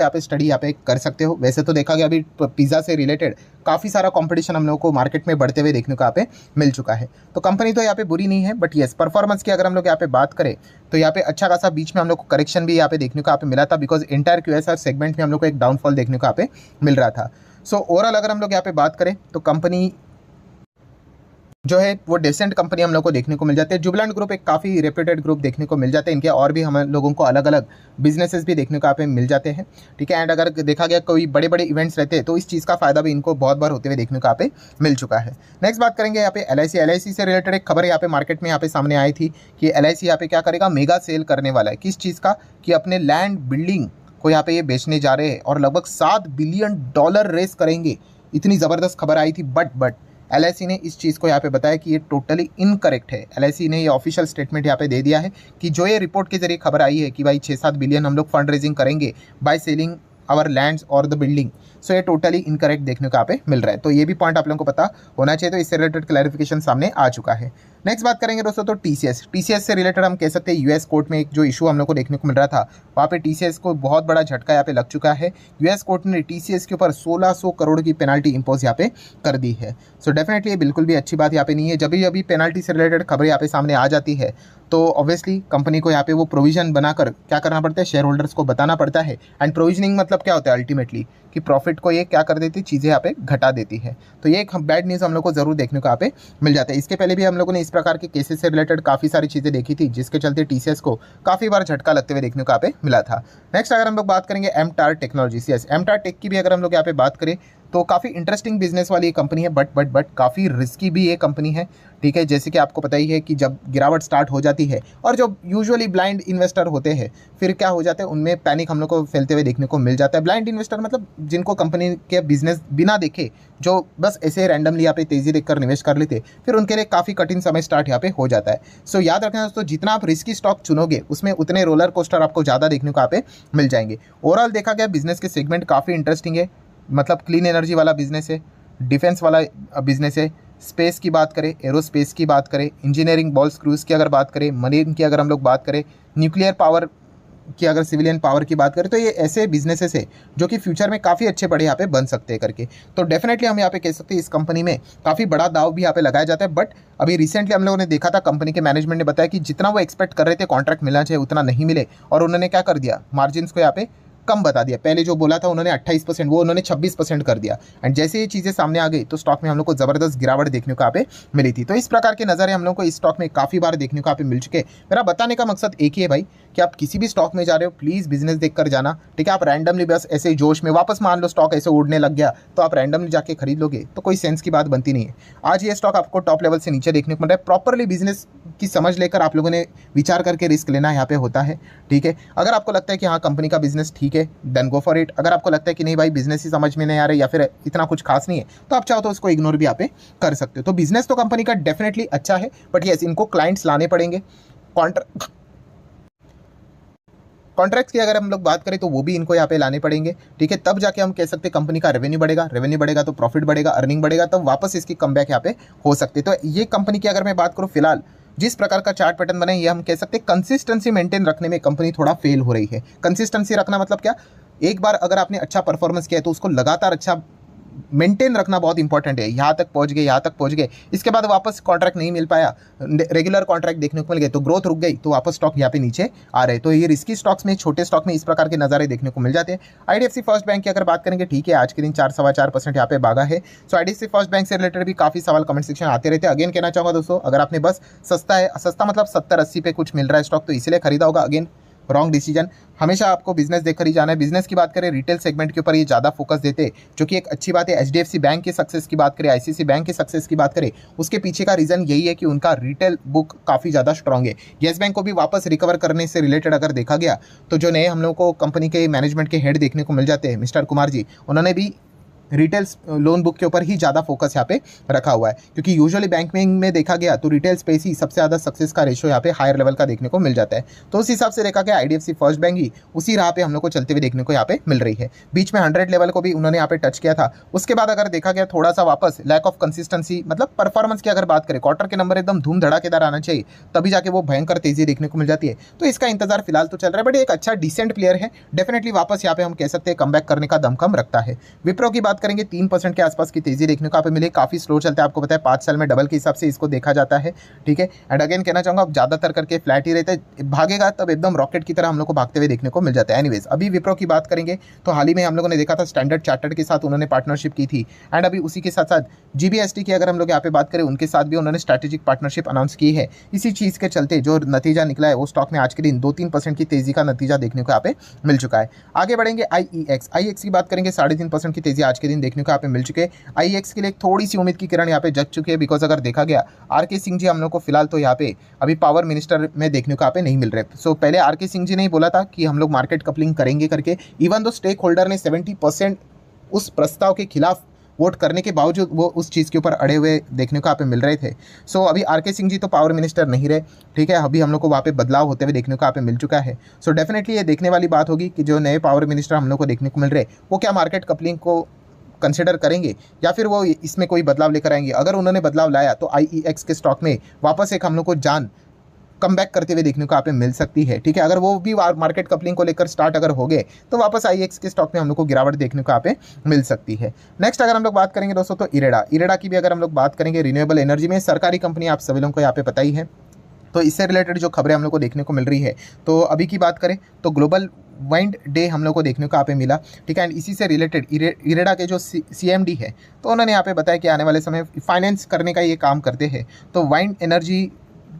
यहाँ पे स्टडी यहाँ पे कर सकते हो। वैसे तो देखा गया अभी पिज़्ज़ा से रिलेटेड काफ़ी सारा कंपटीशन हम लोगों को मार्केट में बढ़ते हुए देखने को यहाँ पे मिल चुका है। तो कंपनी तो यहाँ पे बुरी नहीं है, बट येस परफॉर्मेंस की अगर हम लोग यहाँ पे बात करें तो यहाँ पे अच्छा खासा बीच में हम लोग को करेक्शन भी यहाँ पे देखने को यहाँ पे मिला था, बिकॉज इंटायर QSR सेगमेंट में हम लोग को एक डाउनफॉल देखने को यहाँ पे मिल रहा था। सो ओवरऑल अगर हम लोग यहाँ पे बात करें तो कंपनी जो है वो डिसेंट कंपनी हम लोग को देखने को मिल जाती है। जुबिलेंट ग्रुप एक काफ़ी रेप्यूटेड ग्रुप देखने को मिल जाते हैं। इनके और भी हम लोगों को अलग अलग बिजनेसेस भी देखने को यहाँ पे मिल जाते हैं, ठीक है। एंड अगर देखा गया कोई बड़े बड़े इवेंट्स रहते हैं तो इस चीज़ का फायदा भी इनको बहुत बार होते हुए देखने को यहाँ पे मिल चुका है। नेक्स्ट बात करेंगे यहाँ पे LIC से रिलेटेड एक खबर यहाँ पे मार्केट में यहाँ पे सामने आई थी कि LIC यहाँ पे क्या करेगा, मेगा सेल करने वाला है। किस चीज़ का, कि अपने लैंड बिल्डिंग को यहाँ पे ये बेचने जा रहे हैं और लगभग $7 बिलियन रेस करेंगे। इतनी ज़बरदस्त खबर आई थी, बट LIC ने इस चीज़ को यहाँ पे बताया कि ये टोटली इनकरेक्ट है। LIC ने ये ऑफिशियल स्टेटमेंट यहाँ पे दे दिया है कि जो ये रिपोर्ट के जरिए खबर आई है कि भाई 6-7 बिलियन हम लोग फंड रेजिंग करेंगे बाय सेलिंग आवर लैंड्स और द बिल्डिंग, सो ये टोटली इनकरेक्ट देखने को यहाँ पे मिल रहा है। तो ये भी पॉइंट आप लोगों को पता होना चाहिए, तो इससे रिलेटेड क्लैरिफिकेशन सामने आ चुका है। नेक्स्ट बात करेंगे दोस्तों तो TCS से रिलेटेड हम कह सकते हैं US कोर्ट में एक जो इशू हम लोग को देखने को मिल रहा था, वहाँ पे TCS को बहुत बड़ा झटका यहाँ पे लग चुका है। US कोर्ट ने TCS के ऊपर 1600 करोड़ की पेनाल्टी इम्पोज यहाँ पे कर दी है। सो डेफिनेटली ये बिल्कुल भी अच्छी बात यहाँ पे नहीं है। जब भी अभी पेनाल्टी से रिलेटेड खबरें यहाँ पे सामने आ जाती है तो ऑब्वियसली कंपनी को यहाँ पे वो प्रोविजन बनाकर क्या करना पड़ता है, शेयर होल्डर्स को बताना पड़ता है। एंड प्रोविजनिंग मतलब क्या होता है अल्टीमेटली, कि प्रॉफिट को ये क्या कर देती, चीज़ें यहाँ पे घटा देती है। तो ये एक बैड न्यूज़ हम लोग को जरूर देखने को यहाँ पे मिल जाता है। इसके पहले भी हम लोगों ने इस प्रकार के केसेस से रिलेटेड काफ़ी सारी चीज़ें देखी थी, जिसके चलते TCS को काफ़ी बार झटका लगते हुए देखने को यहाँ पे मिला था। नेक्स्ट अगर हम लोग बात करेंगे MTAR technologies, yes MTAR tech की भी अगर हम लोग यहाँ पे बात करें तो काफ़ी इंटरेस्टिंग बिजनेस वाली कंपनी है, बट काफ़ी रिस्की भी ये कंपनी है, ठीक है। जैसे कि आपको पता ही है कि जब गिरावट स्टार्ट हो जाती है और जो यूजुअली ब्लाइंड इन्वेस्टर होते हैं फिर क्या हो जाता है, उनमें पैनिक हम लोग को फैलते हुए देखने को मिल जाता है। ब्लाइंड इन्वेस्टर मतलब जिनको कंपनी के बिजनेस बिना देखे जो बस ऐसे रैंडमली यहाँ पे तेजी देखकर निवेश कर लेते, फिर उनके लिए काफ़ी कठिन समय स्टार्ट यहाँ पे हो जाता है। सो याद रखना दोस्तों, जितना आप रिस्की स्टॉक चुनोगे उसमें उतने रोलर कोस्टर आपको ज़्यादा देखने को यहाँ पे मिल जाएंगे। ओवरऑल देखा गया बिजनेस के सेगमेंट काफ़ी इंटरेस्टिंग है, मतलब क्लीन एनर्जी वाला बिजनेस है, डिफेंस वाला बिजनेस है, स्पेस की बात करें, एरोस्पेस की बात करें, इंजीनियरिंग बॉल्स क्रूज की अगर बात करें, मरीन की अगर हम लोग बात करें, न्यूक्लियर पावर की अगर सिविलियन पावर की बात करें, तो ये ऐसे बिजनेसेस है जो कि फ्यूचर में काफ़ी अच्छे बड़े यहाँ पे बन सकते हैं करके। तो डेफिनेटली हम यहाँ पे कह सकते हैं इस कंपनी में काफ़ी बड़ा दाव भी यहाँ पे लगाया जाता है। बट अभी रिसेंटली हम लोगों ने देखा था कंपनी के मैनेजमेंट ने बताया कि जितना वो एक्सपेक्ट कर रहे थे कॉन्ट्रैक्ट मिलना चाहिए उतना नहीं मिले, और उन्होंने क्या कर दिया, मार्जिन को यहाँ पे कम बता दिया। पहले जो बोला था उन्होंने 28%, वो उन्होंने 26% कर दिया। एंड जैसे ये चीज़ें सामने आ गई तो स्टॉक में हम लोग को ज़बरदस्त गिरावट देखने को यहाँ पे मिली थी। तो इस प्रकार के नज़ारे हम लोग को इस स्टॉक में काफ़ी बार देखने को यहाँ पे मिल चुके। मेरा बताने का मकसद एक ही है भाई, कि आप किसी भी स्टॉक में जा रहे हो प्लीज़ बिजनेस देख कर जाना, ठीक है। आप रैंडमली बस ऐसे ही जोश में वापस मान लो स्टॉक ऐसे उड़ने लग गया तो आप रैंडमली जाके खरीद लोगे तो कोई सेंस की बात बनती नहीं है। आज ये स्टॉक आपको टॉप लेवल से नीचे देखने को मिल रहा है। प्रॉपरली बिजनेस की समझ लेकर आप लोगों ने विचार करके रिस्क लेना यहाँ पे होता है, ठीक है। अगर आपको लगता है कि हाँ कंपनी का बिजनेस ठीक है देन गो फॉर इट। अगर आपको लगता है कि नहीं भाई बिजनेस ही समझ में नहीं आ रहा है या फिर इतना कुछ खास नहीं है तो आप चाहो तो उसको इग्नोर भी यहाँ पे कर सकते हो। तो बिजनेस तो कंपनी का डेफिनेटली अच्छा है, बट यस इनको क्लाइंट्स लाने पड़ेंगे। कॉन्ट्रैक्ट्स की अगर हम लोग बात करें तो वो भी इनको यहाँ पे लाने पड़ेंगे, ठीक है। तब जाके हम कह सकते हैं कंपनी का रेवेन्यू बढ़ेगा तो प्रॉफिट बढ़ेगा, अर्निंग बढ़ेगा, तब वापस इसकी कमबैक यहाँ पे हो सकती है। तो ये कंपनी की अगर मैं बात करूँ फिलहाल जिस प्रकार का चार्ट पैटर्न बने, ये हम कह सकते हैं कंसिस्टेंसी मेंटेन रखने में कंपनी थोड़ा फेल हो रही है। कंसिस्टेंसी रखना मतलब क्या, एक बार अगर आपने अच्छा परफॉर्मेंस किया है तो उसको लगातार अच्छा मेंटेन रखना बहुत इंपॉर्टेंट है। यहाँ तक पहुँच गए, इसके बाद वापस कॉन्ट्रैक्ट नहीं मिल पाया, रेगुलर कॉन्ट्रैक्ट देखने को मिल गए तो ग्रोथ रुक गई तो वापस स्टॉक यहाँ पे नीचे आ रहे। तो ये रिस्की स्टॉक्स में, छोटे स्टॉक में इस प्रकार के नज़ारे देखने को मिल जाते हैं। IDFC फर्स्ट बैंक की अगर बात करेंगे, ठीक है आज के दिन 4-4.25% यहाँ पे भागा है। सो IDFC फर्स्ट बैंक से रिलेटेड भी काफ़ी सवाल कमेंट सेक्शन आते रहते हैं। अगेन कहना चाहूँगा दोस्तों, अगर आपने बस सस्ता मतलब 70-80 पे कुछ मिल रहा है स्टॉक तो इसलिए खरीदा होगा, अगेन रॉन्ग डिसीजन। हमेशा आपको बिजनेस देखकर ही जाना है। बिजनेस की बात करें रिटेल सेगमेंट के ऊपर ये ज़्यादा फोकस देते हैं, जो कि एक अच्छी बात है। HDFC बैंक के सक्सेस की बात करें, ICICI बैंक के सक्सेस की बात करें, उसके पीछे का रीज़न यही है कि उनका रिटेल बुक काफ़ी ज़्यादा स्ट्रॉन्ग है। येस बैंक को भी वापस रिकवर करने से रिलेटेड अगर देखा गया तो जो नए हम लोग को कंपनी के मैनेजमेंट के हेड देखने को मिल जाते हैं मिस्टर कुमार जी, उन्होंने भी रिटेल लोन बुक के ऊपर ही ज़्यादा फोकस यहाँ पे रखा हुआ है, क्योंकि यूजुअली बैंकिंग में देखा गया तो रिटेल स्पेस ही सबसे ज़्यादा सक्सेस का रेशो यहाँ पे हायर लेवल का देखने को मिल जाता है। तो उस हिसाब से देखा गया IDFC फर्स्ट बैंक ही उसी राह पे हम लोग को चलते हुए देखने को यहाँ पे मिल रही है। बीच में 100 लेवल को भी उन्होंने यहाँ पे टच किया था, उसके बाद अगर देखा गया थोड़ा सा वापस लैक ऑफ कंसिस्टेंसी, मतलब परफॉर्मेंस की अगर बात करें, क्वार्टर के नंबर एकदम धूम धड़ाकेदार आना चाहिए, तभी जाके वो भयंकर तेजी देखने को मिल जाती है। तो इसका इंतजार फिलहाल तो चल रहा है, बट एक अच्छा डिसेंट प्लेयर है, डेफिनेटली वापस यहाँ पे हम कह सकते हैं कमबैक करने का दमखम रखता है। विप्रो की बात करेंगे 3% के आसपास की तेजी देखने को यहाँ पे मिले, काफी स्लो चलता है, आपको पता है 5 साल में डबल के हिसाब से इसको देखा जाता है, ठीक है। एंड अगेन कहना चाहूंगा अब ज्यादातर करके फ्लैट ही रहते हैं, भागेगा तब एकदम रॉकेट की तरह हम लोग को भागते हुए देखने को मिल जाता है। एनीवेज, अभी विप्रो की बात करेंगे तो हाल ही में हम लोगों ने देखा था स्टैंडर्ड चार्टर्ड के साथ उन्होंने पार्टनरशिप की थी, एंड अभी उसी के साथ साथ GBST की अगर हम लोग यहाँ पे बात करें उनके साथ भी उन्होंने स्ट्रैटेजिक पार्टनरशिप अनाउंस की है। इसी चीज़ के चलते जो नतीजा निकला है वो स्टॉक में आज के दिन 2-3% की तेजी का नतीजा देखने को यहाँ पे मिल चुका है। आगे बढ़ेंगे IEX की बात करेंगे, 3.5% की तेजी आज के दिन देखने को यहाँ पे मिल चुके हैं। IEX के लिए थोड़ी सी उम्मीद की किरण यहाँ पे जग चुकी है, बिकॉज अगर देखा गया RK सिंह जी हम लोग को फिलहाल तो यहाँ पे अभी पावर मिनिस्टर में देखने को यहाँ पे नहीं मिल रहे। सो पहले RK सिंह जी ने ही बोला था कि हम लोग मार्केट कपलिंग करेंगे करके, इवन दो स्टेक होल्डर ने 70% उस प्रस्ताव के खिलाफ वोट करने के बावजूद वो उस चीज़ के ऊपर अड़े हुए देखने को यहाँ पे मिल रहे थे। सो अभी RK सिंह जी तो पावर मिनिस्टर नहीं रहे, ठीक है, अभी हम लोग को वहाँ पे बदलाव होते हुए देखने को यहाँ पे मिल चुका है। सो डेफिनेटली ये देखने वाली बात होगी कि जो नए पावर मिनिस्टर हम लोग को देखने को मिल रहे वो क्या मार्केट कपलिंग को कंसिडर करेंगे या फिर वो इसमें कोई बदलाव लेकर आएंगे। अगर उन्होंने बदलाव लाया तो IEX के स्टॉक में वापस एक हम लोग को जान कम बैक करते हुए देखने को यहाँ पे मिल सकती है, ठीक है। अगर वो भी मार्केट कपलिंग को लेकर स्टार्ट अगर हो गए तो वापस IEX के स्टॉक में हम लोग को गिरावट देखने को यहाँ पे मिल सकती है। नेक्स्ट अगर हम लोग बात करेंगे दोस्तों तो इरेडा की भी अगर हम लोग बात करेंगे, रिन्यूएबल एनर्जी में सरकारी कंपनी आप सभी लोगों को यहाँ पे पता ही है, तो इससे रिलेटेड जो खबरें हम लोग को देखने को मिल रही है, तो अभी की बात करें तो ग्लोबल वाइंड डे हम लोग को देखने को यहाँ पे मिला, ठीक है। एंड इसी से रिलेटेड इरेडा के जो CMD है तो उन्होंने यहाँ पे बताया कि आने वाले समय फाइनेंस करने का ये काम करते हैं, तो वाइंड एनर्जी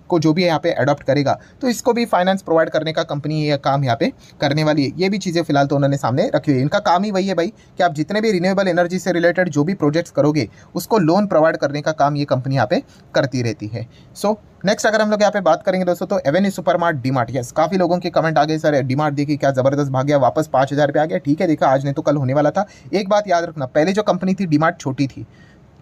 को जो भी यहाँ पे अडॉप्ट करेगा तो इसको भी फाइनेंस प्रोवाइड करने का कंपनी ये काम यहाँ पे करने वाली है। ये भी चीज़ें फिलहाल तो उन्होंने सामने रखी हुई है। इनका काम ही वही है भाई कि आप जितने भी रिन्यूएबल एनर्जी से रिलेटेड जो भी प्रोजेक्ट्स करोगे उसको लोन प्रोवाइड करने का काम ये कंपनी यहाँ पे करती रहती है। सो नेक्स्ट अगर हम लोग यहाँ पे बात करेंगे दोस्तों तो एवेन्यू सुपरमार्ट, डीमार्ट, यस काफ़ी लोगों के कमेंट आ गए सर डीमार्ट देखिए क्या ज़बरदस्त भाग गया, वापस 5,000 पे आ गया, ठीक है, देखा आज नहीं तो कल होने वाला था। एक बात याद रखना, पहले जो कंपनी थी डीमार्ट छोटी थी,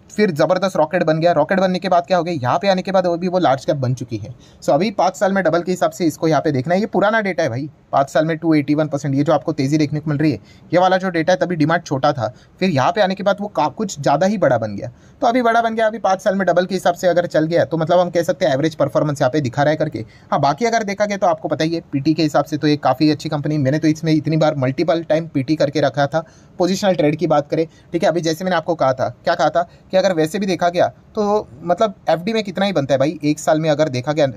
फिर जबरदस्त रॉकेट बन गया, रॉकेट बनने के बाद क्या हो गया, यहाँ पे आने के बाद वो लार्ज कैप बन चुकी है। सो अभी 5 साल में डबल के हिसाब से इसको यहाँ पे देखना है, ये पुराना डेटा है भाई, 5 साल में 281%, ये जो आपको तेजी देखने को मिल रही है ये वाला जो डेटा है, तभी डिमांड छोटा था, फिर यहाँ पे आने के बाद वो कुछ ज़्यादा ही बड़ा बन गया। तो अभी बड़ा बन गया, अभी 5 साल में डबल के हिसाब से अगर चल गया तो मतलब हम कह सकते हैं एवरेज परफॉर्मेंस यहाँ पे दिखा रहा है करके। हाँ बाकी अगर देखा गया तो आपको पता ही है PT के हिसाब से तो ये काफ़ी अच्छी कंपनी, मैंने तो इसमें इतनी बार मल्टीपल टाइम PT करके रखा था। पोजिशनल ट्रेड की बात करें, ठीक है, अभी जैसे मैंने आपको कहा था, क्या कहा था कि अगर वैसे भी देखा गया तो मतलब FD में कितना ही बनता है भाई, एक साल में अगर देखा गया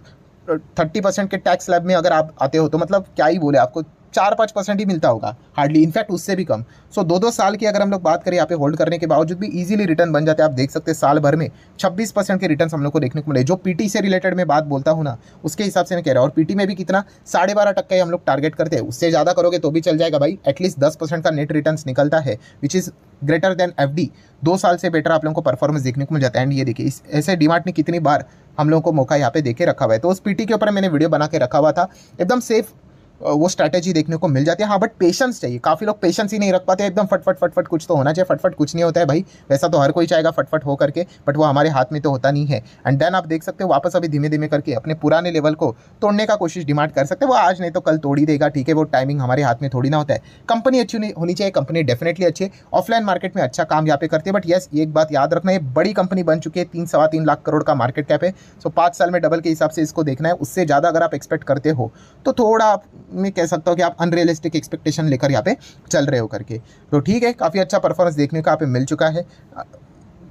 30% के टैक्स स्लैब में अगर आप आते हो तो मतलब क्या ही बोले, आपको 4-5% ही मिलता होगा हार्डली, इनफैक्ट उससे भी कम। सो 2-2 साल की अगर हम लोग बात करें यहाँ पे होल्ड करने के बावजूद भी इजीली रिटर्न बन जाते हैं। आप देख सकते हैं साल भर में 26% के रिटर्न हम लोग को देखने को मिले। जो PT से रिलेटेड मैं बात बोलता हूँ ना, उसके हिसाब से मैं कह रहा हूँ, और PT में भी कितना 12.5% हम लोग टारगेट करते हैं, उससे ज़्यादा करोगे तो भी चल जाएगा भाई, एटलीस्ट 10% का नेट रिटर्न निकलता है, which is greater than FD। 2 साल से बेटर आप लोगों को परफॉर्मेंस देखने को मिल जाता है। एंड ये देखिए ऐसे डीमार्ट ने कितनी बार हम लोगों को मौका यहाँ पे देके रखा हुआ है, तो उस PT के ऊपर मैंने वीडियो बना के रखा हुआ था, एकदम सेफ वो स्ट्रैटेजी देखने को मिल जाती है। हाँ बट पेशेंस चाहिए, काफ़ी लोग पेशेंस ही नहीं रख पाते, एकदम फटफट कुछ तो होना चाहिए, फटफट कुछ नहीं होता है भाई, वैसा तो हर कोई चाहेगा फटफट हो करके, बट वो हमारे हाथ में तो होता नहीं है। एंड देन आप देख सकते हो वापस अभी धीमे धीमे करके अपने पुराने लेवल को तोड़ने का कोशिश डिमांड कर सकते हैं, वो आज नहीं तो कल तोड़ ही देगा, ठीक है, वो टाइमिंग हमारे हाथ में थोड़ी ना होता है। कंपनी अच्छी होनी चाहिए, कंपनी डेफिनेटली अच्छी है, ऑफलाइन मार्केट में अच्छा काम यहाँ पे करती है, बट येस एक बात याद रखना, ये बड़ी कंपनी बन चुकी है, 3-3.25 लाख करोड़ का मार्केट कैप है। सो 5 साल में डबल के हिसाब से इसको देखना है, उससे ज़्यादा अगर आप एक्सपेक्ट करते हो तो थोड़ा मैं कह सकता हूँ कि अनरियलिस्टिक एक्सपेक्टेशन लेकर यहाँ पे चल रहे हो करके। तो ठीक है, काफ़ी अच्छा परफॉर्मेंस देखने को यहाँ पे मिल चुका है।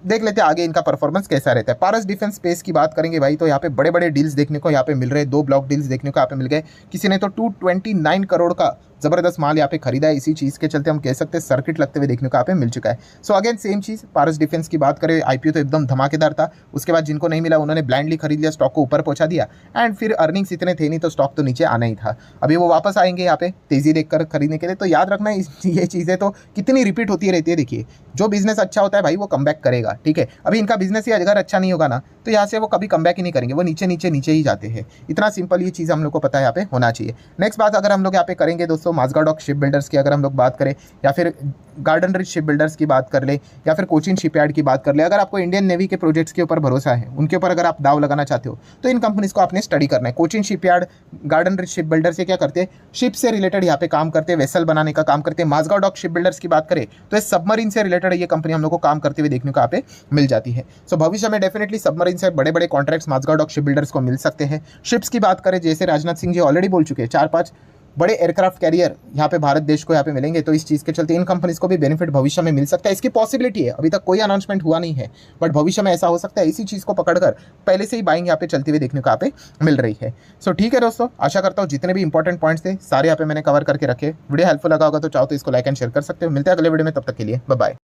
देख लेते हैं आगे इनका परफॉर्मेंस कैसा रहता है। पारस डिफेंस स्पेस की बात करेंगे भाई, तो यहाँ पे बड़े बड़े डील्स देखने को यहाँ पे मिल रहे हैं, 2 ब्लॉक डील्स देखने को यहाँ पे मिल गए, किसी ने तो 229 करोड़ का ज़बरदस्त माल यहाँ पे खरीदा है, इसी चीज़ के चलते हम कह सकते हैं सर्किट लगते हुए देखने को यहाँ पे मिल चुका है। सो अगेन सेम चीज़, पारस डिफेंस की बात करें, IPO तो एकदम धमाकेदार था, उसके बाद जिनको नहीं मिला उन्होंने ब्लाइंडली खरीद लिया, स्टॉक को ऊपर पहुँचा दिया, एंड फिर अर्निंग्स इतने थे नहीं तो स्टॉक तो नीचे आना ही था। अभी वो वापस आएंगे यहाँ पे तेज़ी देखकर खरीदने के लिए, तो याद रखना ये चीज़ें तो कितनी रिपीट होती रहती है। देखिए जो बिजनेस अच्छा होता है भाई वो कमबैक करेगा, ठीक है। अभी इनका बिजनेस ही अगर अच्छा नहीं होगा ना तो यहाँ से वो कभी कम बैक ही नहीं करेंगे, वो नीचे नीचे नीचे ही जाते हैं। इतना सिंपल ये चीज़ हम लोग को पता है यहाँ पे होना चाहिए। नेक्स्ट बात अगर हम लोग यहाँ पे करेंगे दोस्तों माजगांव डॉक शिप बिल्डर्स की अगर हम लोग बात करें, या फिर गार्डन रिच शिप बिल्डर्स की बात कर ले, या फिर कोचिन शिपयार्ड की बात कर ले, अगर आपको इंडियन नेवी के प्रोजेक्ट्स के ऊपर भरोसा है, उनके ऊपर अगर आप दाव लगाना चाहते हो, तो इन कंपनीज को आपने स्टडी करना है। Cochin shipyard, garden rich ship builders ये क्या करते हैं, शिप से रिलेटेड यहाँ पे काम करते हैं, वेसल बनाने का काम करते हैं। माजगांव डॉक शिप बिल्डर्स की बात करें तो ये सबमरीन से रिलेटेड ये कंपनी हम लोग को काम करते हुए देखने को यहाँ पे मिल जाती है। सो भविष्य में डेफिनेटली सबमरीन से बड़े बड़े contracts Mazagon dock ship builders को मिल सकते हैं। शिप्स की बात करें, जैसे राजनाथ सिंह जी ऑलरेडी बोल चुके हैं, 4-5 बड़े एयरक्राफ्ट कैरियर यहाँ पे भारत देश को यहाँ पे मिलेंगे, तो इस चीज़ के चलते इन कंपनीज को भी बेनिफिट भविष्य में मिल सकता है। इसकी पॉसिबिलिटी है, अभी तक कोई अनाउंसमेंट हुआ नहीं है, बट भविष्य में ऐसा हो सकता है। इसी चीज़ को पकड़कर पहले से ही बाइंग यहाँ पे चलती हुई देखने को यहाँ पे मिल रही है। सो ठीक है दोस्तों, आशा करता हूँ जितने भी इंपॉर्टेंट पॉइंट्स थे सारे यहाँ पे मैंने कवर करके रखे। वीडियो हेल्पफुल लगा होगा तो चाहो तो इसको लाइक एंड शेयर कर सकते हो। मिलते हैं अगले वीडियो में, तब तक के लिए बाय बाय।